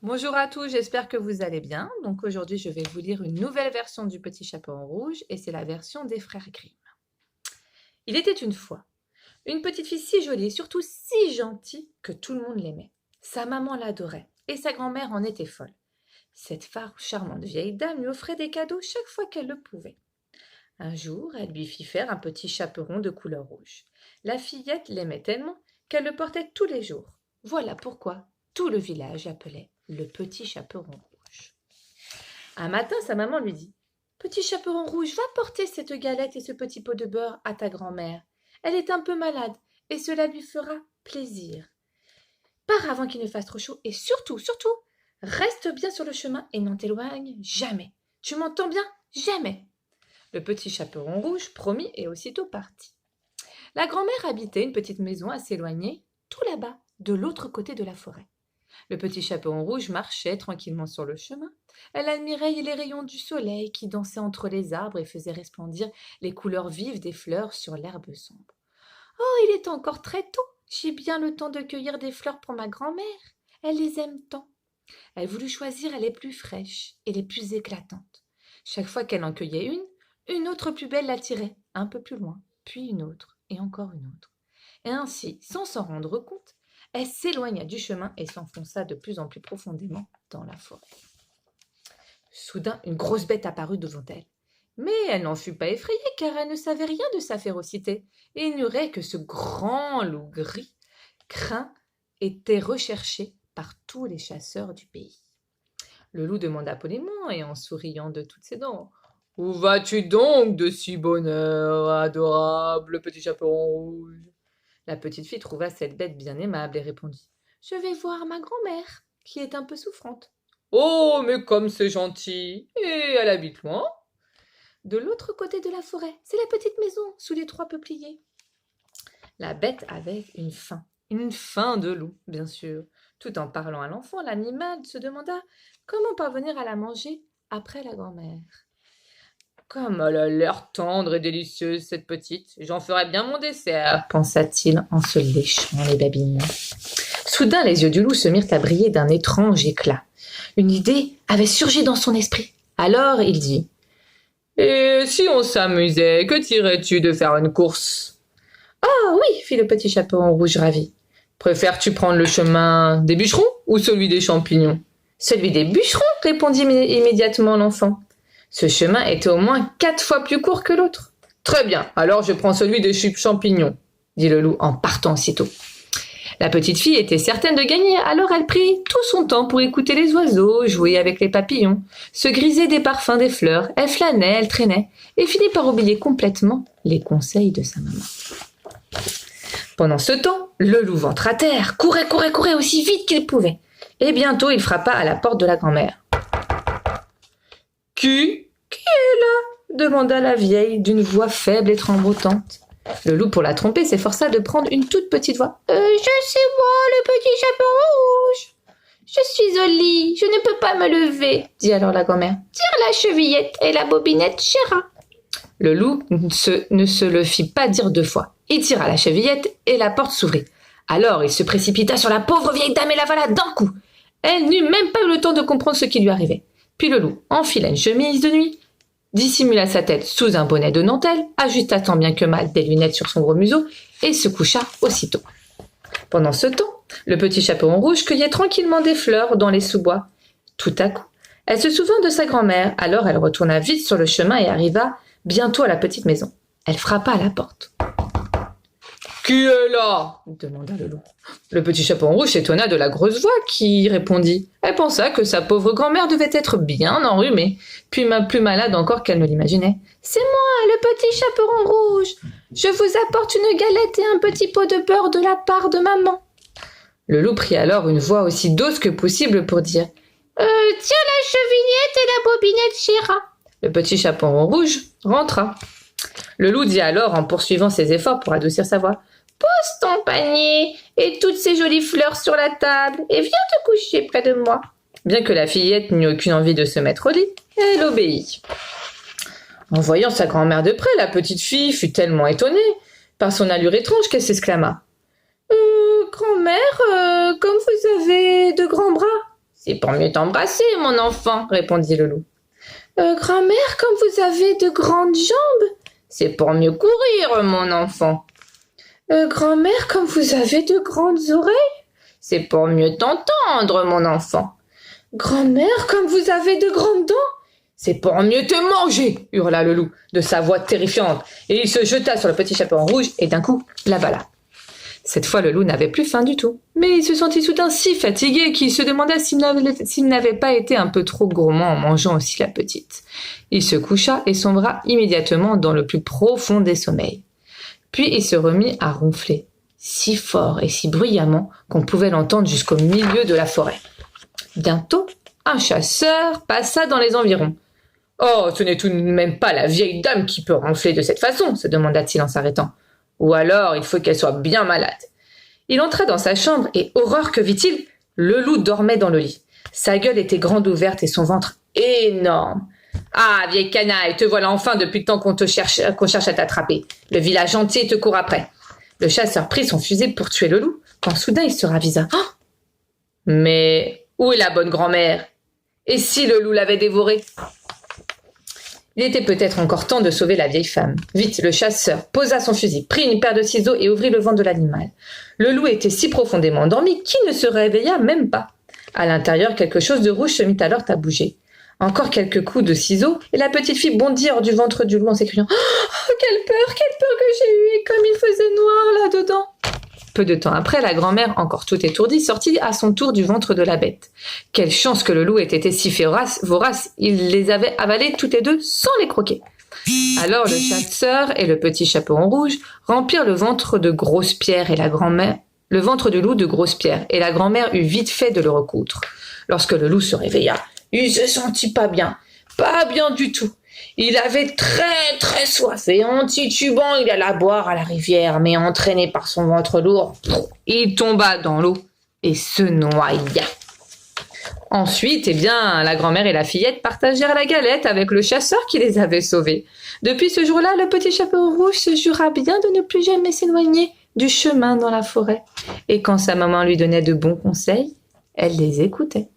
Bonjour à tous, j'espère que vous allez bien. Donc aujourd'hui, je vais vous lire une nouvelle version du Petit Chaperon Rouge et c'est la version des frères Grimm. Il était une fois une petite fille si jolie et surtout si gentille que tout le monde l'aimait. Sa maman l'adorait et sa grand-mère en était folle. Cette charmante vieille dame lui offrait des cadeaux chaque fois qu'elle le pouvait. Un jour, elle lui fit faire un petit chaperon de couleur rouge. La fillette l'aimait tellement qu'elle le portait tous les jours. Voilà pourquoi tout le village l'appelait le petit chaperon rouge. Un matin, sa maman lui dit: Petit chaperon rouge, va porter cette galette et ce petit pot de beurre à ta grand-mère. Elle est un peu malade et cela lui fera plaisir. Pars avant qu'il ne fasse trop chaud et surtout, reste bien sur le chemin et n'en t'éloigne jamais. Tu m'entends bien? Jamais. Le petit chaperon rouge promit et aussitôt partit. La grand-mère habitait une petite maison assez éloignée, tout là-bas, de l'autre côté de la forêt. Le petit chaperon rouge marchait tranquillement sur le chemin. Elle admirait les rayons du soleil qui dansaient entre les arbres et faisaient resplendir les couleurs vives des fleurs sur l'herbe sombre. Oh, il est encore très tôt. J'ai bien le temps de cueillir des fleurs pour ma grand-mère. Elle les aime tant. Elle voulut choisir les plus fraîches et les plus éclatantes. Chaque fois qu'elle en cueillait une autre plus belle l'attirait, un peu plus loin, puis une autre, et encore une autre. Et ainsi, sans s'en rendre compte, elle s'éloigna du chemin et s'enfonça de plus en plus profondément dans la forêt. Soudain, une grosse bête apparut devant elle. Mais elle n'en fut pas effrayée, car elle ne savait rien de sa férocité et ignorait que ce grand loup gris, craint, était recherché par tous les chasseurs du pays. Le loup demanda poliment et en souriant de toutes ses dents: Où vas-tu donc de si bonne heure, adorable petit chaperon rouge? La petite fille trouva cette bête bien aimable et répondit: Je vais voir ma grand-mère, qui est un peu souffrante. Oh, mais comme c'est gentil! Et elle habite loin? De l'autre côté de la forêt, c'est la petite maison, sous les 3 peupliers. La bête avait une faim de loup, bien sûr. Tout en parlant à l'enfant, l'animal se demanda comment parvenir à la manger après la grand-mère. Comme elle a l'air tendre et délicieuse, cette petite, j'en ferai bien mon dessert, pensa-t-il en se léchant les babines. Soudain, les yeux du loup se mirent à briller d'un étrange éclat. Une idée avait surgi dans son esprit. Alors il dit: Et si on s'amusait, que dirais-tu de faire une course? Ah oui, fit le petit chaperon rouge ravi. Préfères-tu prendre le chemin des bûcherons ou celui des champignons? Celui des bûcherons, répondit immédiatement l'enfant. Ce chemin était au moins 4 fois plus court que l'autre. Très bien, alors je prends celui des champignons, dit le loup en partant aussitôt. La petite fille était certaine de gagner, alors elle prit tout son temps pour écouter les oiseaux, jouer avec les papillons, se griser des parfums des fleurs. Elle flânait, elle traînait, et finit par oublier complètement les conseils de sa maman. Pendant ce temps, le loup ventre à terre courait aussi vite qu'il pouvait. Et bientôt, il frappa à la porte de la grand-mère. Qui est là? Demanda la vieille d'une voix faible et tremblotante. Le loup, pour la tromper, s'efforça de prendre une toute petite voix. Je sais moi, le petit chaperon rouge. Je suis au lit, je ne peux pas me lever, dit alors la grand-mère. Tire la chevillette et la bobinette, chéra. Le loup ne se le fit pas dire 2 fois. Il tira la chevillette et la porte s'ouvrit. Alors il se précipita sur la pauvre vieille dame et l'avala d'un coup. Elle n'eut même pas eu le temps de comprendre ce qui lui arrivait. Puis le loup enfila une chemise de nuit, dissimula sa tête sous un bonnet de dentelle, ajusta tant bien que mal des lunettes sur son gros museau et se coucha aussitôt. Pendant ce temps, le petit chaperon rouge cueillait tranquillement des fleurs dans les sous-bois. Tout à coup, elle se souvint de sa grand-mère, alors elle retourna vite sur le chemin et arriva bientôt à la petite maison. Elle frappa à la porte. Qui est là? Demanda le loup. Le petit chaperon rouge s'étonna de la grosse voix qui répondit. Elle pensa que sa pauvre grand-mère devait être bien enrhumée, puis plus malade encore qu'elle ne l'imaginait. C'est moi, le petit chaperon rouge. Je vous apporte une galette et un petit pot de beurre de la part de maman. Le loup prit alors une voix aussi douce que possible pour dire: Tiens la chevillette et la bobinette, chéra. Le petit chaperon rouge rentra. Le loup dit alors, en poursuivant ses efforts pour adoucir sa voix: Pose ton panier et toutes ces jolies fleurs sur la table et viens te coucher près de moi. Bien que la fillette n'eût aucune envie de se mettre au lit, elle obéit. En voyant sa grand-mère de près, la petite fille fut tellement étonnée par son allure étrange qu'elle s'exclama: Grand-mère, comme vous avez de grands bras. C'est pour mieux t'embrasser, mon enfant, répondit le loup. Grand-mère, comme vous avez de grandes jambes. C'est pour mieux courir, mon enfant. Grand-mère, comme vous avez de grandes oreilles. C'est pour mieux t'entendre, mon enfant. Grand-mère, comme vous avez de grandes dents. C'est pour mieux te manger, hurla le loup de sa voix terrifiante, et il se jeta sur le petit chaperon rouge et d'un coup l'avala. Cette fois, le loup n'avait plus faim du tout, mais il se sentit soudain si fatigué qu'il se demanda s'il n'avait pas été un peu trop gourmand en mangeant aussi la petite. Il se coucha et sombra immédiatement dans le plus profond des sommeils. Puis il se remit à ronfler, si fort et si bruyamment qu'on pouvait l'entendre jusqu'au milieu de la forêt. Bientôt, un chasseur passa dans les environs. « Oh, ce n'est tout de même pas la vieille dame qui peut ronfler de cette façon » se demanda-t-il en s'arrêtant. « Ou alors, il faut qu'elle soit bien malade. » Il entra dans sa chambre et, horreur, que vit-il? Le loup dormait dans le lit. Sa gueule était grande ouverte et son ventre énorme. « Ah, vieille canaille, te voilà enfin depuis le temps qu'on cherche à t'attraper. Le village entier te court après. » Le chasseur prit son fusil pour tuer le loup, quand soudain il se ravisa. Oh !« Mais où est la bonne grand-mère? Et si le loup l'avait dévorée ?» Il était peut-être encore temps de sauver la vieille femme. Vite, le chasseur posa son fusil, prit une paire de ciseaux et ouvrit le ventre de l'animal. Le loup était si profondément endormi qu'il ne se réveilla même pas. À l'intérieur, quelque chose de rouge se mit alors à bouger. Encore quelques coups de ciseaux, et la petite fille bondit hors du ventre du loup en s'écriant « Oh, quelle peur que j'ai eue, et comme il faisait noir là-dedans !» Peu de temps après, la grand-mère, encore toute étourdie, sortit à son tour du ventre de la bête. Quelle chance que le loup ait été si vorace, il les avait avalées toutes les deux sans les croquer. Alors le chasseur et le petit chaperon rouge remplirent le ventre de grosses pierres et le ventre du loup de grosses pierres, et la grand-mère eut vite fait de le recoudre. Lorsque le loup se réveilla, il se sentit pas bien du tout. Il avait très très soif et en titubant, il alla boire à la rivière, mais entraîné par son ventre lourd, il tomba dans l'eau et se noya. Ensuite, la grand-mère et la fillette partagèrent la galette avec le chasseur qui les avait sauvés. Depuis ce jour-là, le petit chaperon rouge se jura bien de ne plus jamais s'éloigner du chemin dans la forêt. Et quand sa maman lui donnait de bons conseils, elle les écoutait.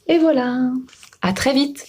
Et voilà, à très vite.